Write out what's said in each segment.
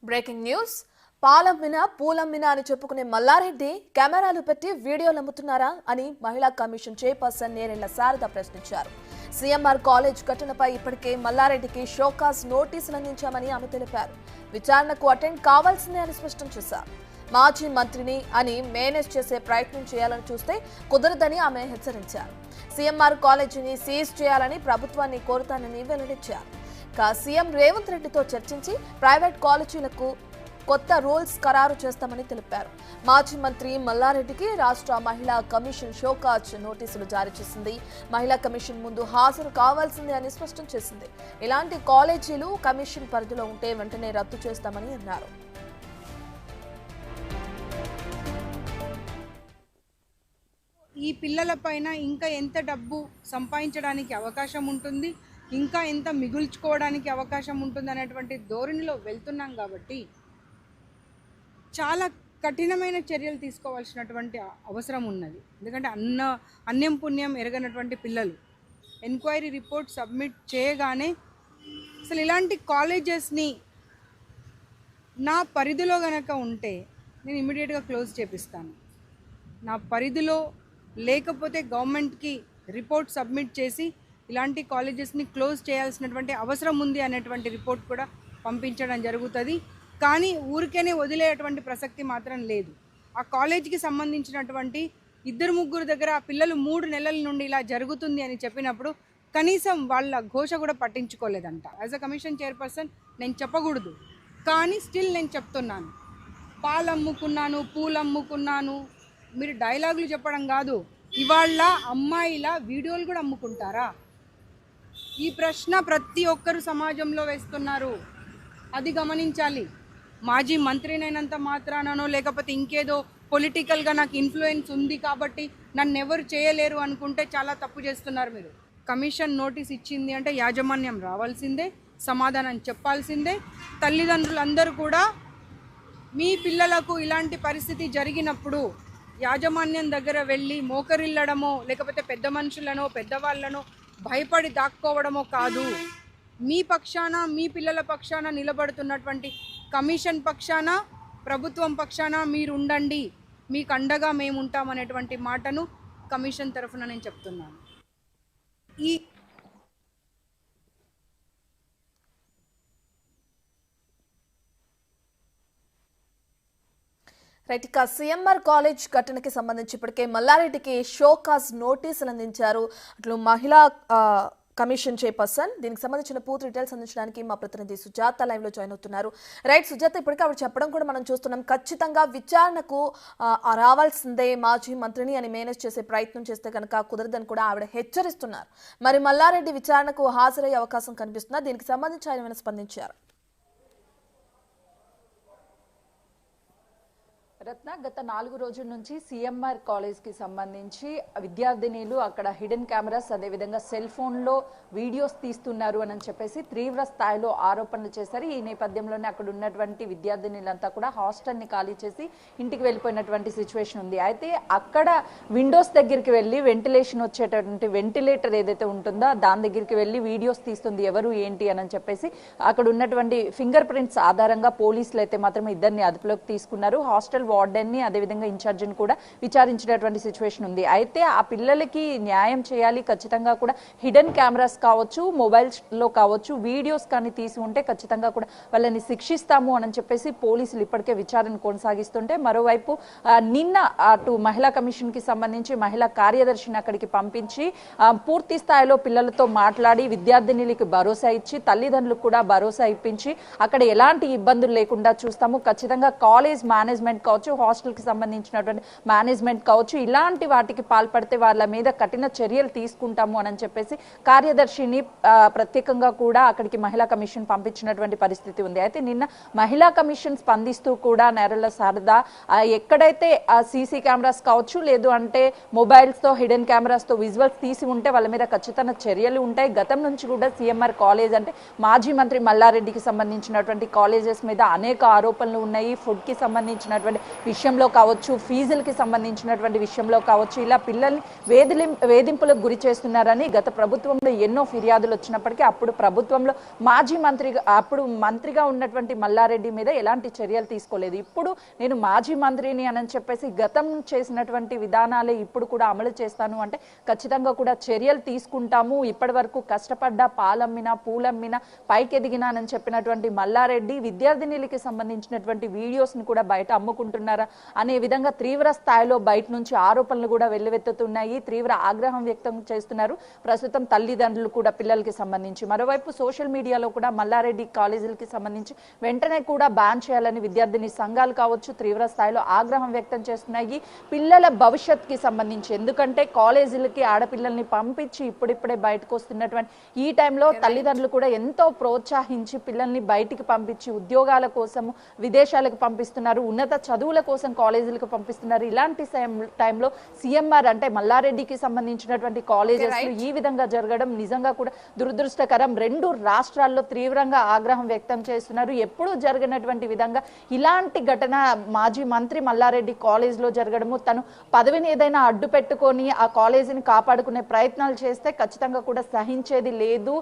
Breaking news పాలమ్మిన పూలమ్మిన అని చెప్పుకునే మల్లారెడ్డి కెమెరాలు పెట్టి వీడియోలు అమ్ముతున్నారా అని మహిళా కమిషన్ చైర్పర్సన్ నేరెళ్ల శారద ప్రశ్నించారు. సీఎంఆర్ కాలేజ్ ఘటనపై ఇప్పటికే మల్లారెడ్డికి షోకాజ్ నోటీసులు అందించామని ఆమె తెలిపారు. విచారణకు అటెండ్ కావాల్సిందే అని స్పష్టం చేశారు. మాజీ మంత్రిని అని మేనేజ్ చేసే ప్రయత్నం చేయాలని చూస్తే కుదరదని ఆమె హెచ్చరించారు. సీఎంఆర్ కాలేజీని సీజ్ చేయాలని ప్రభుత్వాన్ని కోరుతానని వెల్లడించారు. సీఎం రేవంత్ రెడ్డితో చర్చించి ప్రైవేట్ కాలేజీలకు కొత్త రూల్స్ ఖరారు చేస్తామని తెలిపారు. మాజీ మంత్రి మల్లారెడ్డికి రాష్ట్ర మహిళా కమిషన్ షోకాజ్ నోటీసులు జారీ చేసింది. మహిళా కమిషన్ ముందు హాజరు కావాల్సిందే అని స్పష్టం చేసింది. ఇలాంటి కాలేజీలు కమిషన్ పరిధిలో ఉంటే వెంటనే రద్దు చేస్తామని అన్నారు. ఈ పిల్లలపైన ఇంకా ఎంత డబ్బు సంపాదించడానికి అవకాశం ఉంటుంది, ఇంకా ఎంత మిగుల్చుకోవడానికి అవకాశం ఉంటుంది అనేటువంటి ధోరణిలో వెళ్తున్నాం. కాబట్టి చాలా కఠినమైన చర్యలు తీసుకోవాల్సినటువంటి అవసరం ఉన్నది. ఎందుకంటే అన్యం పుణ్యం ఎరగనటువంటి పిల్లలు ఎంక్వైరీ రిపోర్ట్ సబ్మిట్ చేయగానే అసలు ఇలాంటి కాలేజెస్ని నా పరిధిలో గనక ఉంటే నేను ఇమ్మీడియట్గా క్లోజ్ చేపిస్తాను. నా పరిధిలో లేకపోతే గవర్నమెంట్కి రిపోర్ట్ సబ్మిట్ చేసి ఇలాంటి కాలేజెస్ని క్లోజ్ చేయాల్సినటువంటి అవసరం ఉంది అనేటువంటి రిపోర్ట్ కూడా పంపించడం జరుగుతుంది. కానీ ఊరికేనే వదిలేటువంటి ప్రసక్తి మాత్రం లేదు. ఆ కాలేజీకి సంబంధించినటువంటి 2-3 దగ్గర ఆ పిల్లలు 3 నెలల నుండి ఇలా జరుగుతుంది అని చెప్పినప్పుడు కనీసం వాళ్ళ ఘోష కూడా పట్టించుకోలేదంట. యాజ్ అ కమిషన్ చైర్పర్సన్ నేను చెప్పకూడదు, కానీ స్టిల్ నేను చెప్తున్నాను. పాలు అమ్ముకున్నాను, పూలు అమ్ముకున్నాను, మీరు డైలాగులు చెప్పడం కాదు, ఇవాళ అమ్మాయిల వీడియోలు కూడా అమ్ముకుంటారా? ఈ ప్రశ్న ప్రతి ఒక్కరు సమాజంలో వేస్తున్నారు. అది గమనించాలి. మాజీ మంత్రినైనంత మాత్రానో లేకపోతే ఇంకేదో పొలిటికల్గా నాకు ఇన్ఫ్లుయెన్స్ ఉంది కాబట్టి నన్ను ఎవరు చేయలేరు అనుకుంటే చాలా తప్పు చేస్తున్నారు మీరు. కమిషన్ నోటీస్ ఇచ్చింది అంటే యాజమాన్యం రావాల్సిందే, సమాధానం చెప్పాల్సిందే. తల్లిదండ్రులందరూ కూడా మీ పిల్లలకు ఇలాంటి పరిస్థితి జరిగినప్పుడు యాజమాన్యం దగ్గర వెళ్ళి మోకరిల్లడమో లేకపోతే పెద్ద మనుషులనో పెద్దవాళ్ళనో భయపడి దాక్కోవడమో కాదు. మీ పక్షాన మీ పిల్లల పక్షాన నిలబడుతున్నటువంటి కమిషన్ పక్షాన ప్రభుత్వం పక్షాన మీరు ఉండండి, మీకు అండగా మేము ఉంటామనేటువంటి మాటను కమిషన్ తరఫున నేను చెప్తున్నాను. ఈ రైట్, సీఎంఆర్ కాలేజ్ ఘటనకి సంబంధించి ఇప్పటికే మల్లారెడ్డికి షోకాజ్ నోటీసులు అందించారు. అట్లు మహిళా కమిషన్ చైర్పర్సన్. దీనికి సంబంధించిన పూర్తి డీటెయిల్స్ అందించడానికి మా ప్రతినిధి సుజాత లైవ్ లో జాయిన్ అవుతున్నారు. రైట్ సుజాత, ఇప్పటికే ఆవిడ చెప్పడం కూడా మనం చూస్తున్నాం, ఖచ్చితంగా విచారణకు రావాల్సిందే, మాజీ మంత్రిని అని మేనేజ్ చేసే ప్రయత్నం చేస్తే కనుక కుదరదని కూడా ఆవిడ హెచ్చరిస్తున్నారు. మరి మల్లారెడ్డి విచారణకు హాజరయ్యే అవకాశం కనిపిస్తున్నా, దీనికి సంబంధించి ఆయన ఏమైనా స్పందించారు? రత్న, గత 4 రోజుల నుంచి సీఎంఆర్ కాలేజ్కి సంబంధించి విద్యార్థినీలు అక్కడ హిడెన్ కెమెరాస్ అదేవిధంగా సెల్ ఫోన్లో వీడియోస్ తీస్తున్నారు అని చెప్పేసి తీవ్ర స్థాయిలో ఆరోపణలు చేశారు. ఈ నేపథ్యంలోనే అక్కడ ఉన్నటువంటి విద్యార్థినీలంతా కూడా హాస్టల్ని ఖాళీ చేసి ఇంటికి వెళ్ళిపోయినటువంటి సిచ్యువేషన్ ఉంది. అయితే అక్కడ విండోస్ దగ్గరికి వెళ్ళి వెంటిలేషన్ వచ్చేటటువంటి వెంటిలేటర్ ఏదైతే ఉంటుందో దాని దగ్గరికి వెళ్ళి వీడియోస్ తీస్తుంది ఎవరు ఏంటి అని చెప్పేసి అక్కడ ఉన్నటువంటి ఫింగర్ ప్రింట్స్ ఆధారంగా పోలీసులు అయితే మాత్రం ఇద్దరిని అదుపులోకి తీసుకున్నారు. హాస్టల్ వార్డెన్ని అదేవిధంగా ఇన్ఛార్జిని కూడా విచారించినటువంటి సిచ్యువేషన్ ఉంది. అయితే ఆ పిల్లలకి న్యాయం చేయాలి, ఖచ్చితంగా కూడా హిడెన్ కెమెరాస్ కావచ్చు, మొబైల్స్లో కావచ్చు, వీడియోస్ కానీ తీసి ఉంటే ఖచ్చితంగా కూడా వాళ్ళని శిక్షిస్తాము అని చెప్పేసి పోలీసులు ఇప్పటికే విచారణ కొనసాగిస్తుంటే, మరోవైపు నిన్న అటు మహిళా కమిషన్కి సంబంధించి మహిళా కార్యదర్శిని అక్కడికి పంపించి పూర్తి స్థాయిలో పిల్లలతో మాట్లాడి విద్యార్థినులకి భరోసా ఇచ్చి తల్లిదండ్రులకు కూడా భరోసా ఇప్పించి అక్కడ ఎలాంటి ఇబ్బందులు లేకుండా చూస్తాము, ఖచ్చితంగా కాలేజ్ మేనేజ్మెంట్ కావచ్చు, హాస్టల్కి సంబంధించినటువంటి మేనేజ్మెంట్ కావచ్చు, ఇలాంటి వాటికి పాల్పడితే వాళ్ళ మీద కఠిన చర్యలు తీసుకుంటాము అని చెప్పేసి కార్యదర్శిని ప్రత్యేకంగా కూడా అక్కడికి మహిళా కమిషన్ పంపించినటువంటి పరిస్థితి ఉంది. అయితే నిన్న మహిళా కమిషన్ స్పందిస్తూ కూడా నేరెళ్ల శారద ఎక్కడైతే సీసీ కెమెరాస్ కావచ్చు లేదు అంటే మొబైల్స్తో హిడెన్ కెమెరాస్తో విజువల్స్ తీసి ఉంటే వాళ్ళ మీద ఖచ్చితంగా చర్యలు ఉంటాయి. గతం నుంచి కూడా సీఎంఆర్ కాలేజ్ అంటే మాజీ మంత్రి మల్లారెడ్డికి సంబంధించినటువంటి కాలేజెస్ మీద అనేక ఆరోపణలు ఉన్నాయి. ఫుడ్కి సంబంధించినటువంటి విషయంలో కావచ్చు, ఫీజులకి సంబంధించినటువంటి విషయంలో కావచ్చు, ఇలా పిల్లల్ని వేధింపులకు గురి చేస్తున్నారని గత ప్రభుత్వంలో ఎన్నో ఫిర్యాదులు వచ్చినప్పటికీ అప్పుడు ప్రభుత్వంలో అప్పుడు మంత్రిగా ఉన్నటువంటి మల్లారెడ్డి మీద ఎలాంటి చర్యలు తీసుకోలేదు. ఇప్పుడు నేను మాజీ మంత్రిని అని చెప్పేసి గతం చేసినటువంటి విధానాలే ఇప్పుడు కూడా అమలు చేస్తాను అంటే ఖచ్చితంగా కూడా చర్యలు తీసుకుంటాము. ఇప్పటి వరకు కష్టపడ్డా, పాలమ్మినా, పూలమ్మినా, పైకెదిగినానని చెప్పినటువంటి మల్లారెడ్డి విద్యార్థినులకి సంబంధించినటువంటి వీడియోస్ ని కూడా బయట అమ్ముకుంటున్నారా అనే విధంగా తీవ్ర స్థాయిలో బయట నుంచి ఆరోపణలు కూడా వెల్లువెత్తుతున్నాయి. తీవ్ర ఆగ్రహం వ్యక్తం చేస్తున్నారు ప్రస్తుతం తల్లిదండ్రులు కూడా పిల్లలకి సంబంధించి. మరోవైపు సోషల్ మీడియాలో కూడా మల్లారెడ్డి కాలేజీలకి సంబంధించి వెంటనే కూడా బ్యాన్ చేయాలని విద్యార్థిని సంఘాలు కావచ్చు తీవ్ర స్థాయిలో ఆగ్రహం వ్యక్తం చేస్తున్నాయి. పిల్లల భవిష్యత్తుకి సంబంధించి, ఎందుకంటే కాలేజీలకి ఆడపిల్లల్ని పంపించి ఇప్పుడిప్పుడే బయటకు వస్తున్నటువంటి ఈ టైంలో తల్లిదండ్రులు కూడా ఎంతో ప్రోత్సహించి పిల్లల్ని బయటికి పంపించి ఉద్యోగాల కోసం విదేశాలకు పంపిస్తున్నారు, ఉన్నత చదువుల కోసం కాలేజీలకు పంపిస్తున్నారు. ఇలాంటి టైంలో సీఎంఆర్ అంటే మల్లారెడ్డికి సంబంధించినటువంటి కాలేజెస్ ఈ విధంగా జరగడం నిజంగా కూడా దురదృష్టకరం. రెండు రాష్ట్రాల్లో తీవ్రంగా ఆగ్రహం వ్యక్తం చేస్తున్నారు. ఎప్పుడూ జరిగినటువంటి విధంగా ఇలాంటి ఘటన మాజీ మంత్రి మల్లారెడ్డి కాలేజ్ లో జరగడము, తను పదవిని ఏదైనా అడ్డు పెట్టుకొని ఆ కాలేజీని కాపాడుకునే ప్రయత్నాలు చేస్తే ఖచ్చితంగా కూడా సహించేది లేదు.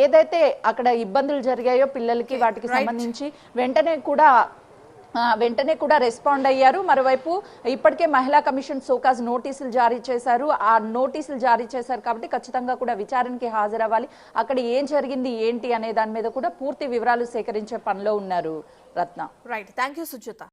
ఏదైతే అక్కడ ఇబ్బందులు జరిగాయో పిల్లలకి వాటికి సంబంధించి వెంటనే కూడా రెస్పాండ్ అయ్యారు. మరోవైపు ఇప్పటికే మహిళా కమిషన్ సోకాజ్ నోటీసులు జారీ చేశారు. ఆ నోటీసులు జారీ చేశారు కాబట్టి ఖచ్చితంగా కూడా విచారణకి హాజరవ్వాలి. అక్కడ ఏం జరిగింది ఏంటి అనే దాని మీద కూడా పూర్తి వివరాలు సేకరించే పనిలో ఉన్నారు Ratna. Right, thank you Sujatha.